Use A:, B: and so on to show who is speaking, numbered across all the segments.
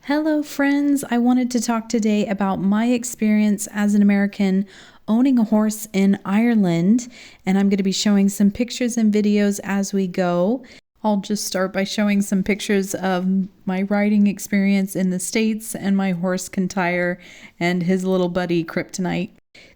A: Hello, friends. I wanted to talk today about my experience as an American owning a horse in Ireland, and I'm going to be showing some pictures and videos as we go. I'll just start by showing some pictures of my riding experience in the States and my horse Kintyre and his little buddy Kryptonite.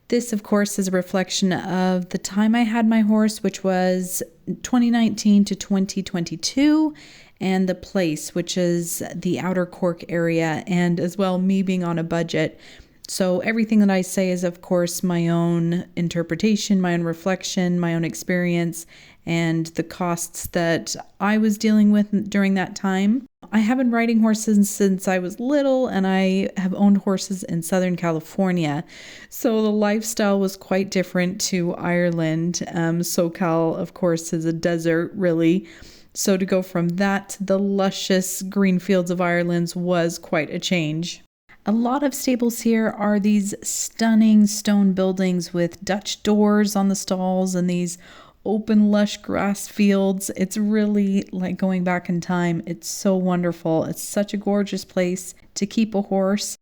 A: This, of course, is a reflection of the time I had my horse, which was 2019 to 2022, and the place, which is the outer Cork area, and as well me being on a budget. So everything that I say is, of course, my own interpretation, my own reflection, my own experience, and the costs that I was dealing with during that time. I have been riding horses since I was little, and I have owned horses in Southern California. So the lifestyle was quite different to Ireland. SoCal, of course, is a desert, really. So to go from that to the luscious green fields of Ireland was quite a change. A lot of stables here are these stunning stone buildings with Dutch doors on the stalls and these open, lush grass fields. It's really like going back in time. It's so wonderful. It's such a gorgeous place to keep a horse.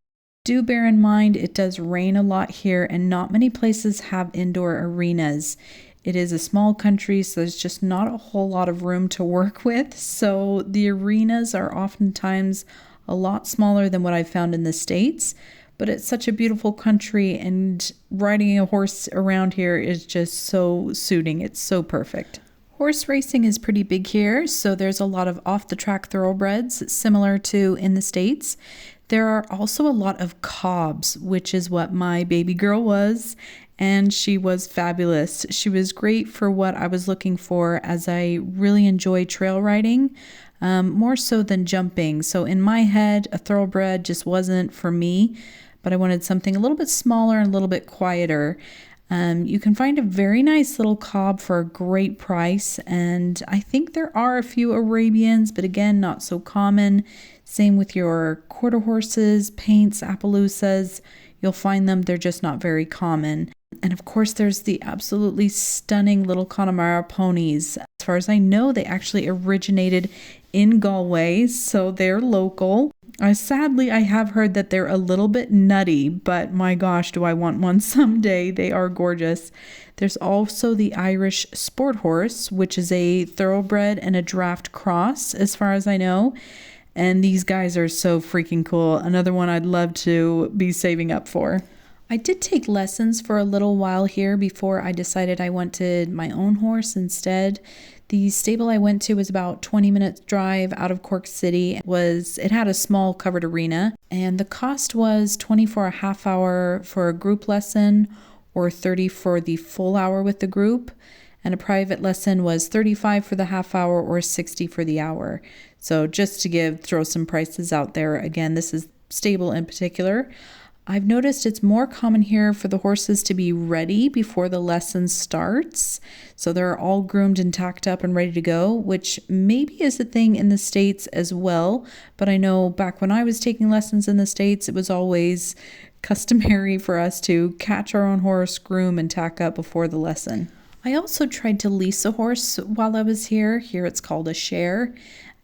A: Do bear in mind it does rain a lot here, and not many places have indoor arenas. It is a small country, so there's just not a whole lot of room to work with. So the arenas are oftentimes a lot smaller than what I've found in the States. But it's such a beautiful country, and riding a horse around here is just so suiting. It's so perfect. Horse racing is pretty big here, so there's a lot of off-the-track thoroughbreds, similar to in the States. There are also a lot of cobs, which is what my baby girl was, and she was fabulous. She was great for what I was looking for, as I really enjoy trail riding, more so than jumping. So in my head, a thoroughbred just wasn't for me, but I wanted something a little bit smaller and a little bit quieter. You can find a very nice little cob for a great price, and I think there are a few Arabians, but again, not so common. Same with your quarter horses, paints, Appaloosas. You'll find them, they're just not very common. And of course, there's the absolutely stunning little Connemara ponies. As far as I know, they actually originated in Galway, so they're local. Sadly, I have heard that they're a little bit nutty, but my gosh, do I want one someday. They are gorgeous. There's also the Irish Sport Horse, which is a thoroughbred and a draft cross, as far as I know. And these guys are so freaking cool. Another one I'd love to be saving up for. I did take lessons for a little while here before I decided I wanted my own horse instead. The stable I went to was about 20 minutes drive out of Cork City. It had a small covered arena, and the cost was $20 for a half hour for a group lesson or $30 for the full hour with the group. And a private lesson was $35 for the half hour or $60 for the hour. So just to throw some prices out there. Again, this is stable in particular. I've noticed it's more common here for the horses to be ready before the lesson starts. So they're all groomed and tacked up and ready to go, which maybe is a thing in the States as well. But I know back when I was taking lessons in the States, it was always customary for us to catch our own horse, groom, and tack up before the lesson. I also tried to lease a horse while I was here. Here it's called a share.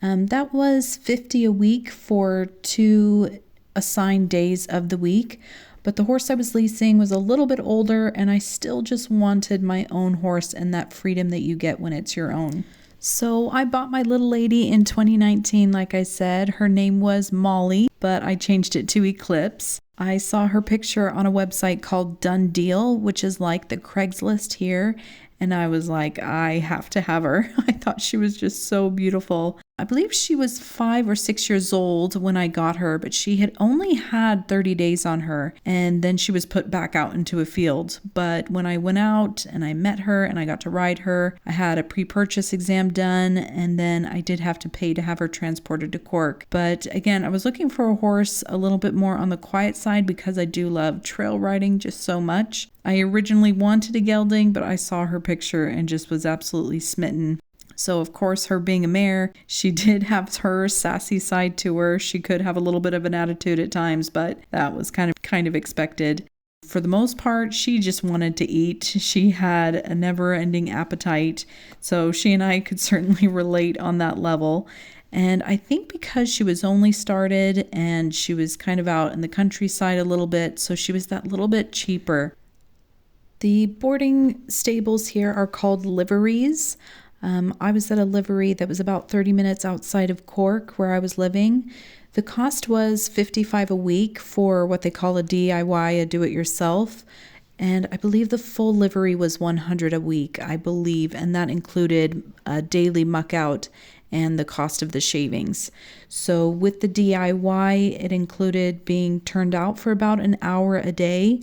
A: That was $50 a week for 2 assigned days of the week, but the horse I was leasing was a little bit older, and I still just wanted my own horse and that freedom that you get when it's your own. So I bought my little lady in 2019, like I said. Her name was Molly, but I changed it to Eclipse. I saw her picture on a website called Done Deal, which is like the Craigslist here, and I was like, I have to have her. I thought she was just so beautiful. I believe she was 5 or 6 years old when I got her, but she had only had 30 days on her, and then she was put back out into a field. But when I went out and I met her and I got to ride her, I had a pre-purchase exam done, and then I did have to pay to have her transported to Cork. But again, I was looking for a horse a little bit more on the quiet side because I do love trail riding just so much. I originally wanted a gelding, but I saw her picture and just was absolutely smitten. So, of course, her being a mare, she did have her sassy side to her. She could have a little bit of an attitude at times, but that was kind of expected. For the most part, she just wanted to eat. She had a never-ending appetite, so she and I could certainly relate on that level. And I think because she was only started and she was kind of out in the countryside a little bit, so she was that little bit cheaper. The boarding stables here are called liveries. I was at a livery that was about 30 minutes outside of Cork, where I was living. The cost was $55 a week for what they call a DIY, a do-it-yourself. And I believe the full livery was $100 a week, I believe, and that included a daily muck out and the cost of the shavings. So with the DIY, it included being turned out for about an hour a day,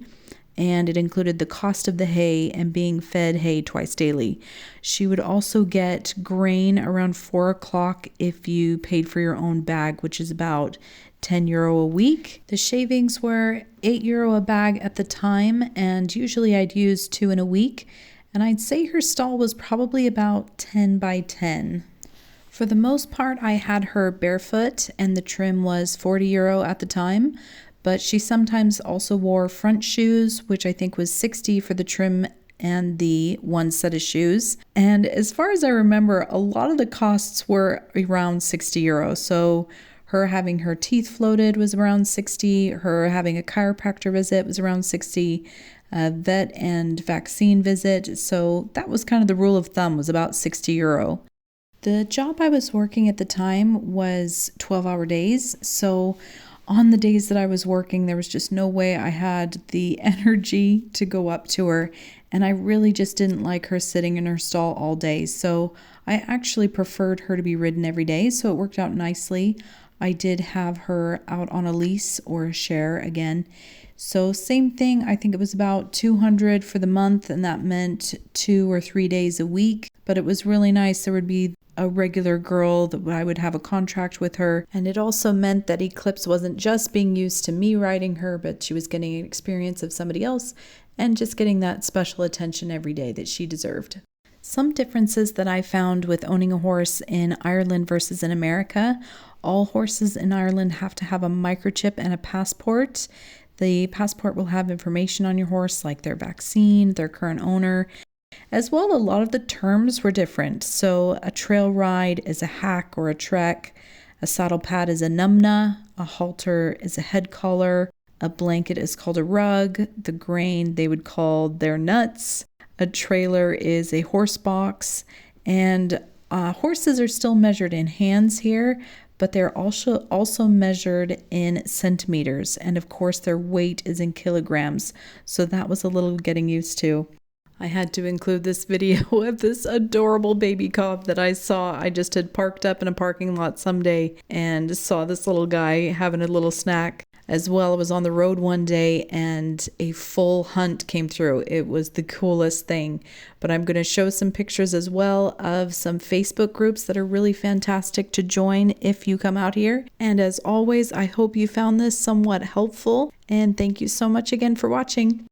A: and it included the cost of the hay and being fed hay twice daily. She would also get grain around 4 o'clock if you paid for your own bag, which is about €10 a week. The shavings were €8 a bag at the time, and usually I'd use 2 in a week, and I'd say her stall was probably about 10 by 10. For the most part, I had her barefoot, and the trim was €40 at the time, but she sometimes also wore front shoes, which I think was $60 for the trim and the one set of shoes. And as far as I remember, a lot of the costs were around €60. So her having her teeth floated was around $60. Her having a chiropractor visit was around $60. Vet and vaccine visit. So that was kind of the rule of thumb, was about €60. The job I was working at the time was 12-hour days. So on the days that I was working, there was just no way I had the energy to go up to her. And I really just didn't like her sitting in her stall all day. So I actually preferred her to be ridden every day. So it worked out nicely. I did have her out on a lease or a share again. So same thing, I think it was about $200 for the month, and that meant 2 or 3 days a week. But it was really nice. There would be a regular girl that I would have a contract with her. And it also meant that Eclipse wasn't just being used to me riding her, but she was getting an experience of somebody else and just getting that special attention every day that she deserved. Some differences that I found with owning a horse in Ireland versus in America: all horses in Ireland have to have a microchip and a passport. The passport will have information on your horse like their vaccine, their current owner. As well, a lot of the terms were different. So a trail ride is a hack or a trek, a saddle pad is a numna, a halter is a head collar, a blanket is called a rug, the grain they would call their nuts, a trailer is a horse box, and horses are still measured in hands here, but they're also measured in centimeters, and of course their weight is in kilograms, so that was a little getting used to. I had to include this video of this adorable baby cob that I saw. I just had parked up in a parking lot someday and saw this little guy having a little snack. As well, I was on the road one day and a full hunt came through. It was the coolest thing. But I'm going to show some pictures as well of some Facebook groups that are really fantastic to join if you come out here. And as always, I hope you found this somewhat helpful. And thank you so much again for watching.